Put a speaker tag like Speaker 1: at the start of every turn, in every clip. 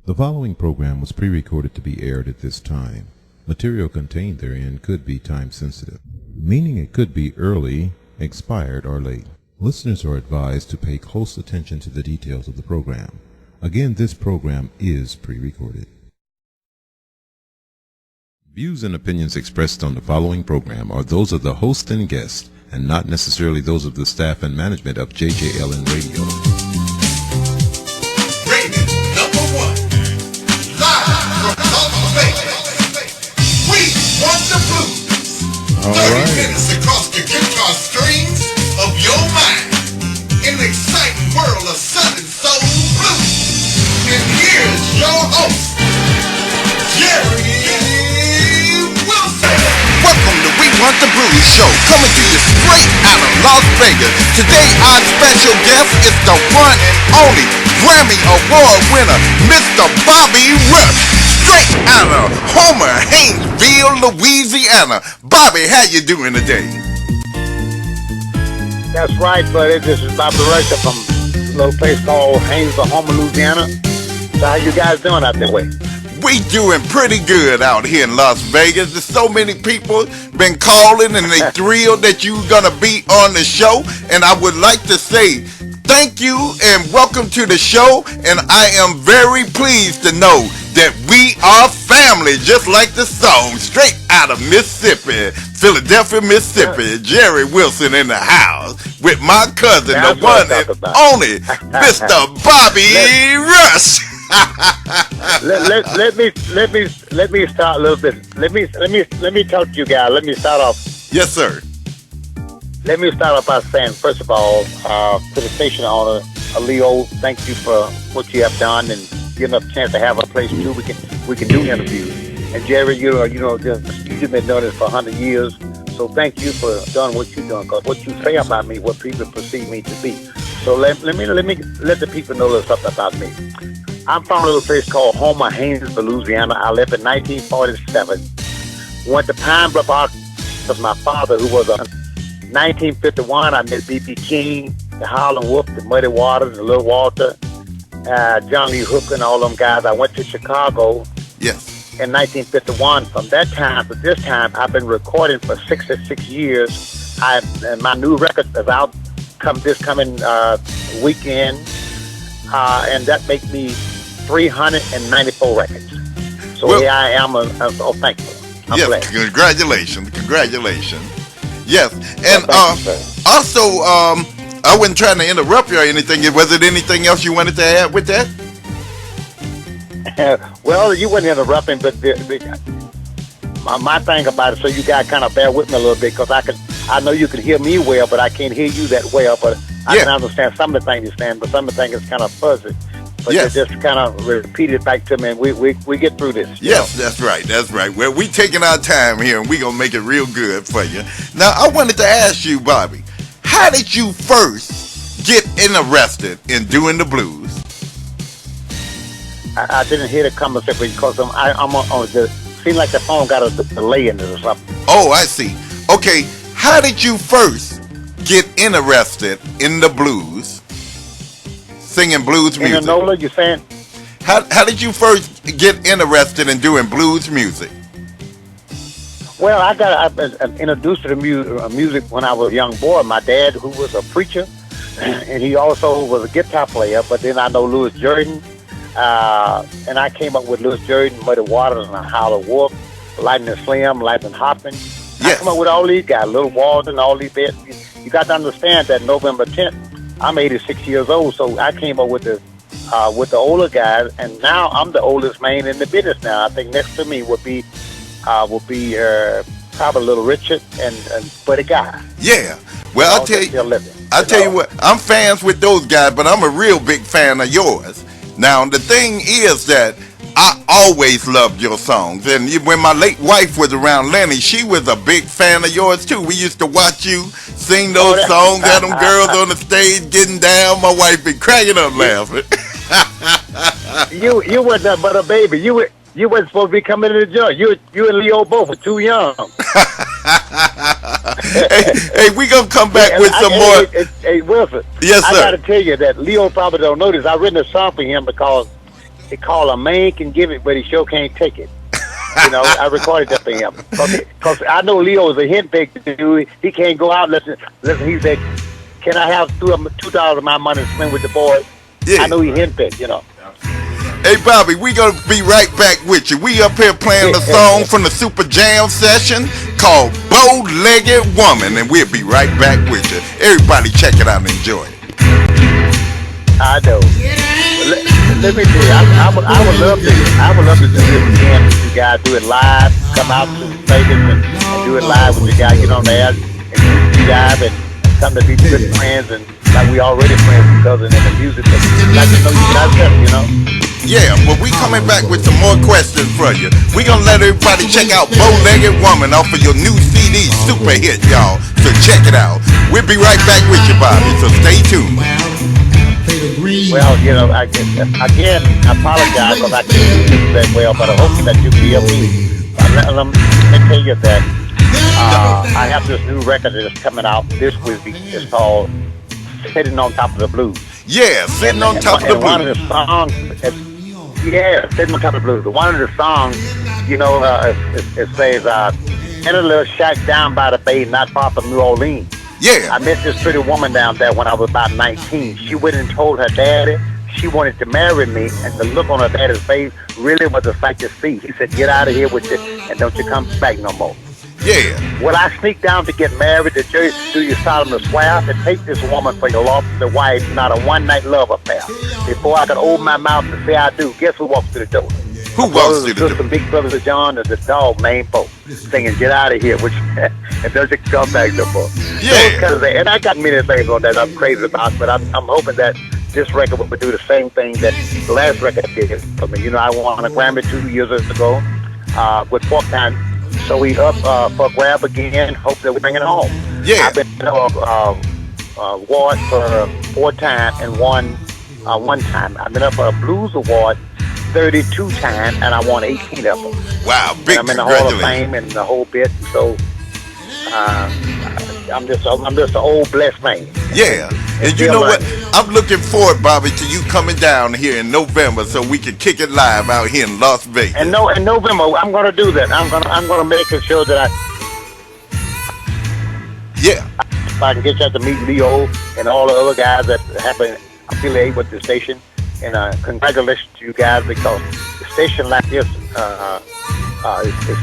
Speaker 1: The following program was pre-recorded to be aired at this time. Material contained therein could be time-sensitive, meaning it could be early, expired, or late. Listeners are advised to pay close attention to the details of the program. Again, this program is pre-recorded. Views and opinions expressed on the following program are those of the host and guest, and not necessarily those of the staff and management of JJLN Radio.
Speaker 2: All 30 right. Minutes across the guitar strings of your mind in the exciting world of Southern Soul Blues. And here's your host, Jerry Wilson.
Speaker 3: Welcome to We Want the Blues Show, coming to you straight out of Las Vegas. Today our special guest is the one and only Grammy Award winner, Mr. Bobby Rush. Straight out of Homer, Haynesville, Louisiana. Bobby, how you doing today?
Speaker 4: That's right, buddy. This is Bobby Rush from a little place called Haynesville, Homer, Louisiana. So how you guys doing out that way?
Speaker 3: We doing pretty good out here in Las Vegas. There's so many people been calling and they thrilled that you're gonna be on the show. And I would like to say thank you and welcome to the show. And I am very pleased to know that we are family, just like the song, straight out of Mississippi, Philadelphia, Mississippi. Jerry Wilson in the house with my cousin, the one and only Mr. Bobby Rush.
Speaker 4: let me start a little bit. Let me talk to you guys. Let me start off.
Speaker 3: Yes, sir.
Speaker 4: Let me start off by saying, first of all, to the station owner, Leo, thank you for what you have done and giving us a chance to have a place too. We can do interviews. And Jerry, you've been doing this for 100 years. So thank you for doing what you're doing. Because what you say about me, what people perceive me to be. So let me let the people know a little something about me. I'm from a little place called Homer, Haynesville, Louisiana. I left in 1947. Went to Pine Bluff, Arkansas, my father, who was a 1951. I met B.B. King, the Harlem Wolf, the Muddy Waters, the Little Walter, John Lee Hooker, and all them guys. I went to Chicago.
Speaker 3: Yes.
Speaker 4: In 1951. From that time to this time, I've been recording for 66 years. And my new record is out this coming weekend, and that makes me 394 records. So well, here I am. I'm so thankful. I'm
Speaker 3: yes,
Speaker 4: glad.
Speaker 3: Congratulations. Yes, and also, I wasn't trying to interrupt you or anything. Was it anything else you wanted to add with that?
Speaker 4: Well, you weren't interrupting, but my thing about it, so you guys kind of bear with me a little bit, because I know you can hear me well, but I can't hear you that well. But I can understand some of the things you're saying, but some of the things is kind of fuzzy. But you just kind of repeat it back to me, and we get through this.
Speaker 3: Yes, that's right. Well, we taking our time here, and we gonna make it real good for you. Now, I wanted to ask you, Bobby, how did you first get interested in doing the blues?
Speaker 4: I didn't hear the conversation because I'm on the seemed like the phone got a delay in it or something.
Speaker 3: Oh, I see. Okay, how did you first get interested in the blues, singing blues music?
Speaker 4: In Nola, you saying?
Speaker 3: How did you first get interested in doing blues music?
Speaker 4: Well, I introduced to music when I was a young boy. My dad, who was a preacher, and he also was a guitar player. But then I know Louis Jordan. And I came up with Louis Jordan, Muddy Waters, and Howlin' Wolf, Lightning Slim, Lightning Hoppin'.
Speaker 3: Yes.
Speaker 4: I come up with all these guys, Little Walter, and all these bits. You got to understand that November 10th, I'm 86 years old, so I came up with the older guys, and now I'm the oldest man in the business now. I think next to me would be probably Little Richard and Buddy Guy.
Speaker 3: Yeah. Well, I'll tell you what, I'm fans with those guys, but I'm a real big fan of yours. Now, the thing is that I always loved your songs. And when my late wife was around, Lenny, she was a big fan of yours, too. We used to watch you sing those songs, had them girls on the stage getting down. My wife be cracking up laughing.
Speaker 4: You were nothing but a baby. You weren't supposed to be coming to the joint. You and Leo both were too young.
Speaker 3: hey, we gonna come back with some more.
Speaker 4: Hey, Wilson.
Speaker 3: Yes, sir.
Speaker 4: I gotta tell you that Leo probably don't know this. I written a song for him because They call a man can give it, but he sure can't take it. You know, I recorded that for him. Because I know Leo is a henpecked dude. He can't go out listen. He said, can I have $2 of my money to spend with the boys?
Speaker 3: Yeah.
Speaker 4: I know he henpecked, you know.
Speaker 3: Hey, Bobby, we gonna be right back with you. We up here playing the song from the Super Jam session called Bow-Legged Woman, and we'll be right back with you. Everybody check it out and enjoy it.
Speaker 4: I know. Let me tell you, I would love to do this again with you guys, do it live, come out to Vegas and do it live with you guys, get on there and you guys and come to be good friends and like we already friends because of the music, but like to know you guys better, you know?
Speaker 3: Yeah, well, we coming back with some more questions for you. We gonna let everybody check out Bow-Legged Woman off of your new CD, Super Hit, y'all. So check it out. We'll be right back with you, Bobby, so stay tuned.
Speaker 4: Well, you know, again, I apologize because I can't do this that well, but I hope that you'll be able to. Let me tell you that I have this new record that's coming out this week. It's called Sitting on Top of the Blues.
Speaker 3: Yeah, Sitting on Top of the Blues.
Speaker 4: One of the songs, Sitting on Top of the Blues. One of the songs, you know, it says, in a little shack down by the bay, not far from New Orleans.
Speaker 3: Yeah.
Speaker 4: I met this pretty woman down there when I was about 19. She went and told her daddy she wanted to marry me, and the look on her daddy's face really was a sight to see. He said, get out of here with it, and don't you come back no more.
Speaker 3: Yeah.
Speaker 4: Well, I sneaked down to get married, to do your solemn swear to take this woman for your lawful wife, not a one-night love affair. Before I could open my mouth and say I do, guess who walks through the door?
Speaker 3: Who walks through the door?
Speaker 4: Some big brother John and the dog named Bo, singing "Get Out of Here," which and don't you come back no more.
Speaker 3: Yeah.
Speaker 4: And I got many things on that I'm crazy about, but I'm hoping that this record will do the same thing that the last record did for me. You know, I won a Grammy 2 years ago with Pork Time, so we up for a grab again. Hope that we bring it home.
Speaker 3: Yeah.
Speaker 4: I've been award for 4 times and won 1 time. I've been up for a Blues Award 32 times, and I won 18 of them.
Speaker 3: Wow, big
Speaker 4: and I'm in the Hall of Fame and the whole bit. So I'm just an old blessed man.
Speaker 3: Yeah, and you know what? I'm looking forward, Bobby, to you coming down here in November so we can kick it live out here in Las Vegas.
Speaker 4: And in November, I'm gonna do that. I'm gonna make sure that if I can get you to meet Leo and all the other guys that happen affiliate with the station. And congratulations to you guys, because the station like this is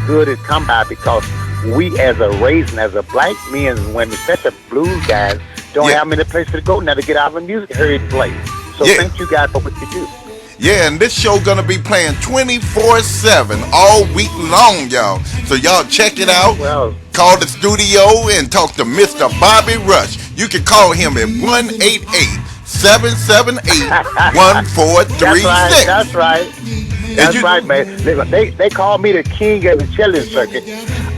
Speaker 4: good as come by, because we as a race and as a black men and women, especially blues guys, don't have many places to go now to get out of music heard and play. So thank you guys for what you do.
Speaker 3: Yeah, and this show gonna be playing 24/7 all week long, y'all. So y'all check it out.
Speaker 4: Well,
Speaker 3: call the studio and talk to Mr. Bobby Rush. You can call him at 1-888-778-1436.
Speaker 4: That's right. That's right, man. They call me the king of the challenge circuit.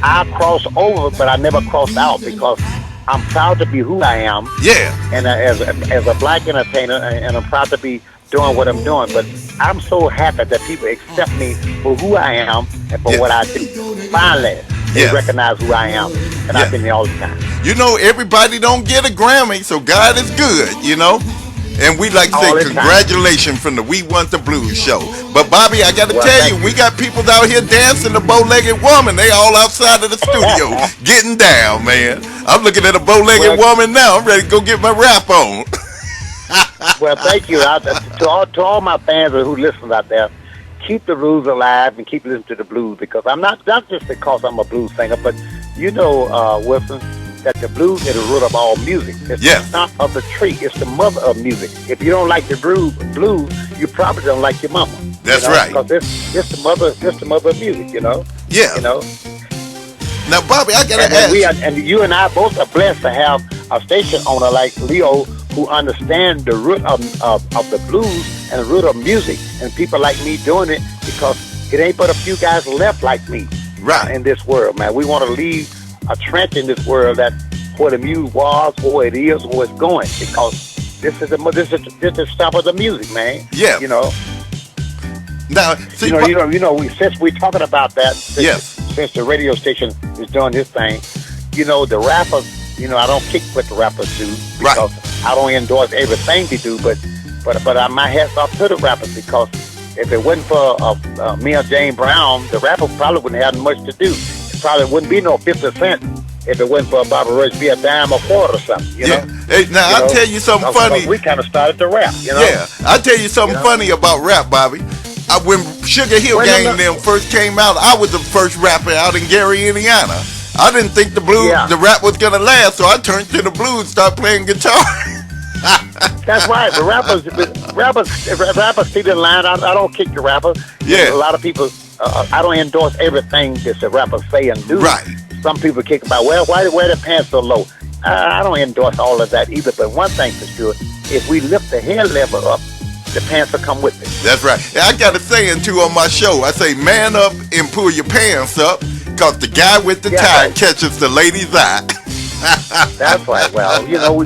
Speaker 4: I cross over, but I never crossed out, because I'm proud to be who I am.
Speaker 3: Yeah.
Speaker 4: And as a black entertainer, and I'm proud to be doing what I'm doing. But I'm so happy that people accept me for who I am and for what I do. Finally, they recognize who I am, and I've been there all the time.
Speaker 3: You know, everybody don't get a Grammy, so God is good, you know. And we'd like to say congratulations from the We Want the Blues show. But Bobby, I got to tell you, we got people out here dancing the Bow-Legged Woman. They all outside of the studio getting down, man. I'm looking at a Bow-Legged Woman now. I'm ready to go get my rap on.
Speaker 4: Well, thank you. To all my fans who listen out there, keep the blues alive and keep listening to the blues, because I'm not just because I'm a blues singer, but you know, Wilson, that the blues is the root of all music. It's the stump of the tree. It's the mother of music. If you don't like the blues, you probably don't like your mama.
Speaker 3: That's right.
Speaker 4: Because it's the mother of music. You know.
Speaker 3: Yeah.
Speaker 4: You know.
Speaker 3: Now, Bobby, I gotta ask.
Speaker 4: And you and I both are blessed to have a station owner like Leo, who understand the root of the blues and the root of music, and people like me doing it, because it ain't but a few guys left like me in this world, man. We want to leave a trench in this world that where the music was, where it is, where it's going, because this is the stuff of the music, man. Yeah. You know.
Speaker 3: Now, see,
Speaker 4: since we're talking about that, since the radio station is doing this thing, you know, the rappers, you know, I don't kick what the rappers do, because I don't endorse everything they do, but my hat's off to the rappers, because If it wasn't for me and James Brown, the rapper probably wouldn't have much to do. It probably wouldn't be no 50 cent if it wasn't for Bobby Rush, be a dime or quarter or something. You know?
Speaker 3: Hey, now I'll tell you something funny.
Speaker 4: We kind of started to rap. You know?
Speaker 3: Yeah, I'll tell you something funny about rap, Bobby. When Sugar Hill Gang them first came out, I was the first rapper out in Gary, Indiana. I didn't think the rap was gonna last, so I turned to the blues, started playing guitar.
Speaker 4: That's right. The rappers see the line. I don't kick the rapper.
Speaker 3: Yeah.
Speaker 4: A lot of people. I don't endorse everything that the rappers say and do.
Speaker 3: Right.
Speaker 4: Some people kick about, well, why they wear their pants so low? I don't endorse all of that either. But one thing for sure, if we lift the head level up, the pants will come with it.
Speaker 3: That's right. I got a saying too on my show. I say, man up and pull your pants up, cause the guy with the tie catches the lady's eye.
Speaker 4: That's right. Well, you know,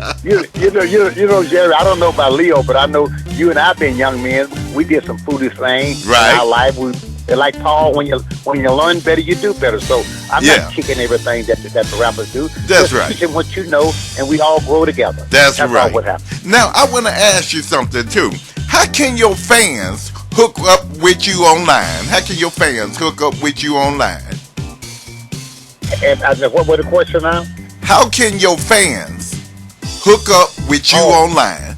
Speaker 4: Jerry. I don't know about Leo, but I know you and I been young men. We did some foolish things in our life. Like Paul, when you learn better, you do better. So I'm not kicking everything that the rappers do.
Speaker 3: That's
Speaker 4: Just
Speaker 3: right.
Speaker 4: Teaching what you know, and we all grow together.
Speaker 3: That's right.
Speaker 4: All what happens.
Speaker 3: Now I want to ask you something too. How can your fans hook up with you online? How can your fans hook up with you online?
Speaker 4: And what was the question now?
Speaker 3: How can your fans hook up with you online?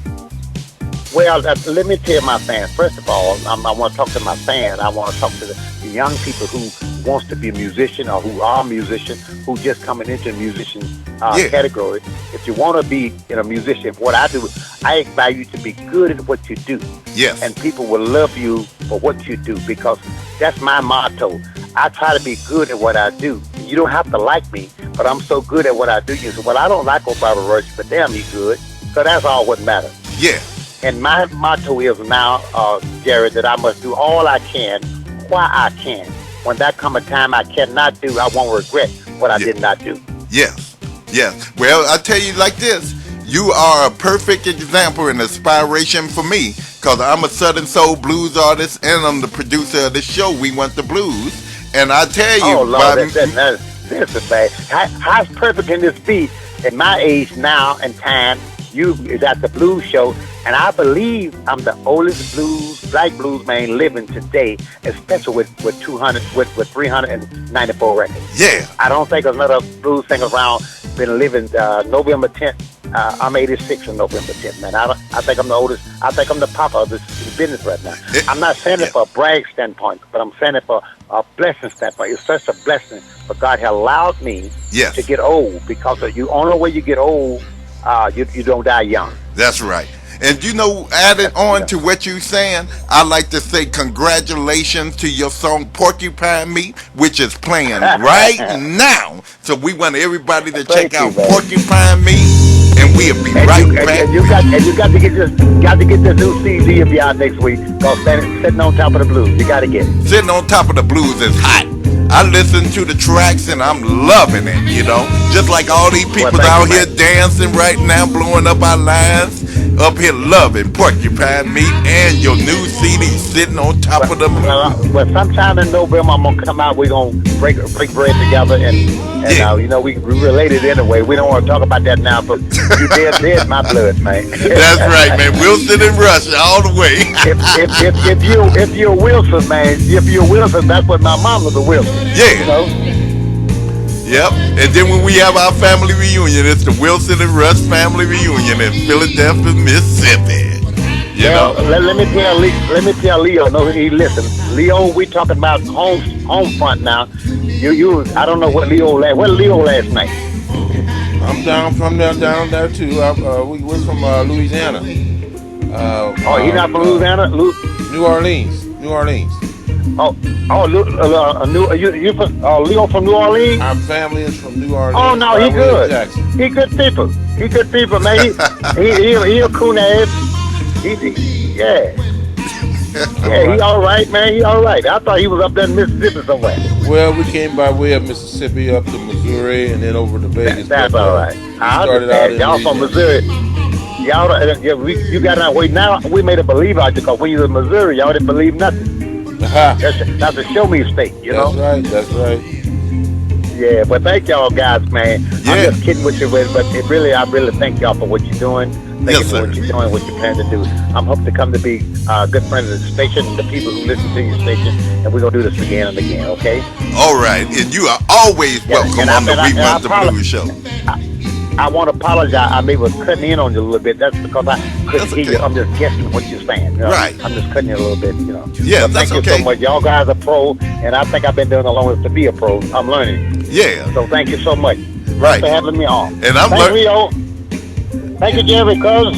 Speaker 4: Well, let me tell my fans. First of all, I want to talk to my fans. I want to talk to the young people who wants to be a musician or who are musicians, who just coming into the musician category. If you want to be a musician, what I do, I expect you to be good at what you do.
Speaker 3: Yes.
Speaker 4: And people will love you for what you do, because that's my motto. I try to be good at what I do. You don't have to like me, but I'm so good at what I do. You say, well, I don't like Bobby Rush, but damn, he good. So that's all what matters.
Speaker 3: Yeah.
Speaker 4: And my motto is now, Jared, that I must do all I can while I can. When that come a time I cannot do, I won't regret what I did not do.
Speaker 3: Yes. Yes. Well, I tell you like this. You are a perfect example and inspiration for me, because I'm a Southern Soul blues artist and I'm the producer of the show, We Want the Blues. And I tell you,
Speaker 4: oh, Lord, listen, man. How perfect can this be at my age now and time? You is at the blues show, and I believe I'm the oldest black blues man living today, especially with 394 records.
Speaker 3: Yeah.
Speaker 4: I don't think another blues singer around been living November 10th. I'm 86 on November 10th, man. I think I'm the oldest. I think I'm the papa of this business right now. I'm not saying it for a brag standpoint, but I'm saying it for a blessing standpoint. It's such a blessing, but God has allowed me to get old, because the only way you get old, you don't die young.
Speaker 3: That's right. And you know, added on to what you're saying, I like to say congratulations to your song Porcupine Meat, which is playing right now. So we want everybody to check out Porcupine Meat, and we'll be right back.
Speaker 4: And you got to get this new CD of y'all next week, called Sitting on Top of the Blues. You got to get it.
Speaker 3: Sitting on Top of the Blues is hot. I listen to the tracks and I'm loving it, you know. Just like all these people out here dancing right now, blowing up our lines, up here loving Porcupine Meat and your new CD, Sitting on Top of the Blues.
Speaker 4: Well, sometime in November I'm gonna come out. We're gonna break bread together, and you know, we related anyway. We don't want to talk about that now, but you dead my blood, man.
Speaker 3: That's right, man. Wilson and Rush all the way.
Speaker 4: if you're Wilson, man, that's what my mom was, a Wilson.
Speaker 3: Yeah.
Speaker 4: You know?
Speaker 3: Yep. And then when we have our family reunion, it's the Wilson and Rush family reunion in Philadelphia, Mississippi. You know.
Speaker 4: Let me tell Leo. No, he listen. Leo, we talking about home front now. You. I don't know what Leo last. What Leo last night?
Speaker 5: I'm down there too. We was from Louisiana.
Speaker 4: He not from Louisiana.
Speaker 5: New Orleans.
Speaker 4: Leo from New Orleans?
Speaker 5: Our family is from New Orleans.
Speaker 4: Oh no, he good. He good people. Man. He a coon ass. He all right, man. He all right. I thought he was up there in Mississippi somewhere.
Speaker 5: Well, we came by way of Mississippi up to Missouri and then over to Vegas.
Speaker 4: That's all right. I understand. Y'all from Missouri. You got out. Wait, now we made a believe out there, because when you was in Missouri, y'all didn't believe nothing. That's a show me state, you know.
Speaker 5: That's right.
Speaker 4: Yeah, but thank y'all guys, man.
Speaker 3: Yeah.
Speaker 4: I'm just kidding with you, but I really thank y'all for what you're doing. Thank
Speaker 3: Yes,
Speaker 4: you for
Speaker 3: sir.
Speaker 4: what you're doing, what you plan to do. I'm hoping to come to be good friends of the station and the people who listen to your station, and we're gonna do this again and again, okay?
Speaker 3: All right, and you are always welcome
Speaker 4: and
Speaker 3: on the We
Speaker 4: and
Speaker 3: Want the
Speaker 4: apolo-
Speaker 3: Blues show.
Speaker 4: I want to apologize. I may was cutting in on you a little bit. That's because I couldn't
Speaker 3: That's
Speaker 4: hear you.
Speaker 3: okay.
Speaker 4: I'm just guessing what you're saying. You know?
Speaker 3: Right.
Speaker 4: I'm just cutting you a little bit. You know.
Speaker 3: Yeah,
Speaker 4: But
Speaker 3: that's
Speaker 4: thank you
Speaker 3: okay.
Speaker 4: so much. Y'all guys are pro, and I think I've been doing the longest to be a pro. I'm learning.
Speaker 3: Yeah,
Speaker 4: So thank you so much.
Speaker 3: Right.
Speaker 4: Thanks for having me on.
Speaker 3: And I'm
Speaker 4: Thanks,
Speaker 3: lear-
Speaker 4: Leo. Thank you, Jerry, cuz.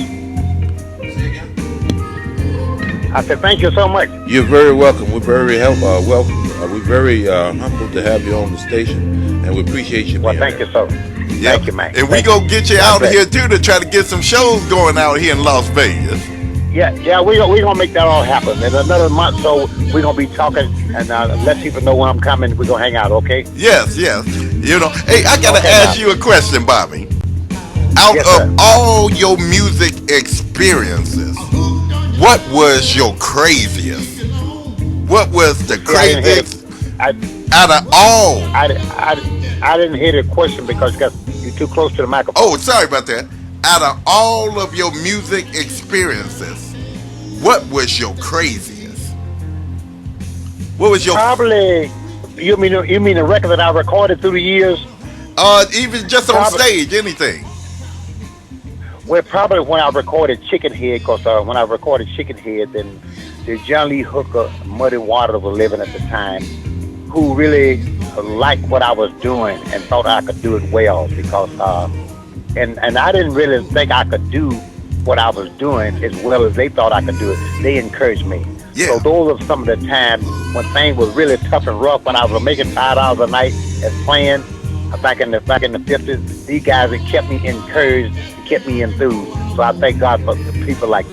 Speaker 4: I said thank you so much.
Speaker 5: You're very welcome. We're very welcome. We're very humbled to have you on the station, and we appreciate you
Speaker 4: Well,
Speaker 5: being
Speaker 4: thank
Speaker 5: here.
Speaker 4: you, sir.
Speaker 3: yeah.
Speaker 4: Thank you, man.
Speaker 3: And we
Speaker 4: Thank
Speaker 3: gonna get you
Speaker 4: God
Speaker 3: out
Speaker 4: bless.
Speaker 3: here too to try to get some shows going out here in Las Vegas.
Speaker 4: Yeah, we gonna make that all happen. In another month, so we're gonna be talking and let people know when I'm coming. We're gonna hang out, okay?
Speaker 3: Yes, yes. You know, hey, I gotta
Speaker 4: Okay,
Speaker 3: ask
Speaker 4: now.
Speaker 3: you a question, Bobby. Out
Speaker 4: Yes,
Speaker 3: of
Speaker 4: sir.
Speaker 3: all your music experiences, what was your craziest? What was the
Speaker 4: See, I didn't hear
Speaker 3: craziest
Speaker 4: it.
Speaker 3: out of all?
Speaker 4: I didn't hear the question because you're too close to the microphone.
Speaker 3: Oh, sorry about that. Out of all of your music experiences, what was your craziest? What was your
Speaker 4: Probably you mean the record that I recorded through the years?
Speaker 3: even just on
Speaker 4: Probably-
Speaker 3: stage, anything?
Speaker 4: Well, probably when I recorded Chicken Head, because when I recorded Chicken Head, then the John Lee Hooker, Muddy Waters was living at the time, who really liked what I was doing and thought I could do it well because, and I didn't really think I could do what I was doing as well as they thought I could do it. They encouraged me.
Speaker 3: Yeah.
Speaker 4: So those are some of the times when things was really tough and rough when I was making $5 a night and playing back in the 50s. These guys that kept me encouraged, kept me enthused. So I thank God for people like